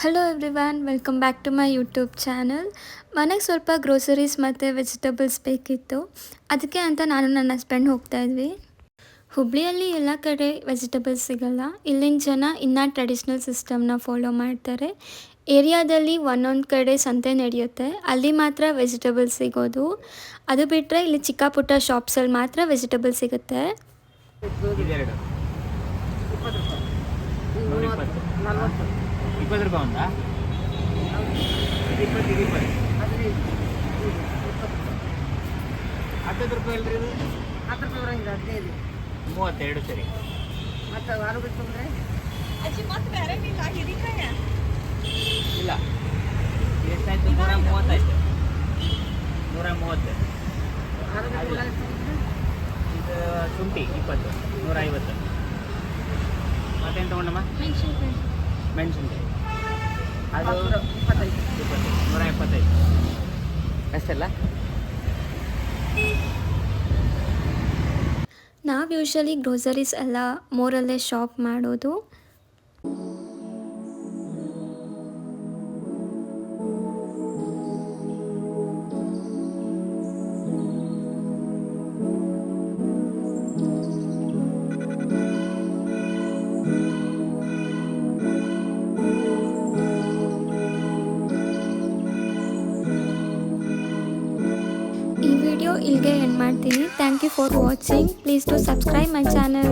Hello everyone, welcome back to my YouTube channel. ಮನೆಗೆ ಸ್ವಲ್ಪ groceries ಮತ್ತು ವೆಜಿಟೇಬಲ್ಸ್ ಬೇಕಿತ್ತು. ಅದಕ್ಕೆ ಅಂತ ನಾನು ನನ್ನ ಹಸ್ಬೆಂಡ್ ಹೋಗ್ತಾ ಇದ್ವಿ. ಹುಬ್ಳಿಯಲ್ಲಿ ಎಲ್ಲ ಕಡೆ ವೆಜಿಟೇಬಲ್ಸ್ ಸಿಗಲ್ಲ. ಇಲ್ಲಿನ ಜನ ಇನ್ನೂ ಟ್ರೆಡಿಷ್ನಲ್ ಸಿಸ್ಟಮ್ನ ಫಾಲೋ ಮಾಡ್ತಾರೆ. ಏರಿಯಾದಲ್ಲಿ ಒಂದೊಂದು ಕಡೆ ಸಂತೆ ನಡೆಯುತ್ತೆ, ಅಲ್ಲಿ ಮಾತ್ರ ವೆಜಿಟೇಬಲ್ಸ್ ಸಿಗೋದು. ಅದು ಬಿಟ್ಟರೆ ಇಲ್ಲಿ ಚಿಕ್ಕ ಪುಟ್ಟ ಶಾಪ್ಸಲ್ಲಿ ಮಾತ್ರ ವೆಜಿಟೇಬಲ್ಸ್ ಸಿಗುತ್ತೆ. ಇದೆರಡು 20 ರೂಪಾಯಿ ಒಂದಾ? 20 10 ರೂಪಾಯಿ ಅಲ್ರಿ ಇದು? 10 ರೂಪಾಯಿ ಬರಂಗಿಲ್ಲ, 15. 32 ಸರಿ. ಮತ್ತು ವಾರ ಬಿಟ್ಟು ಅಂದರೆ ಇಲ್ಲ, ಎಷ್ಟಾಯ್ತು? 130 ಆಯ್ತು. 130. ವಾರ ಬಿಟ್ಟು ಇದು ಶುಂಠಿ 20, 150. ಮತ್ತೇನು ತೊಗೊಂಡಮ್ಮ? ಮೆಣಸಿನ್ಕಾಯಿ ಅದು 25. 175 ಅಷ್ಟಲ್ಲ. ನಾವು ಯೂಶ್ವಲಿ ಗ್ರೋಸರೀಸ್ ಎಲ್ಲ ಮೋರಲ್ಲೇ ಶಾಪ್ ಮಾಡೋದು. ಈ ವಿಡಿಯೋ ಇಲ್ಲಿಗೆ ಎಂಡ್ ಮಾಡ್ತೀನಿ. Thank you for watching. Please to subscribe my channel.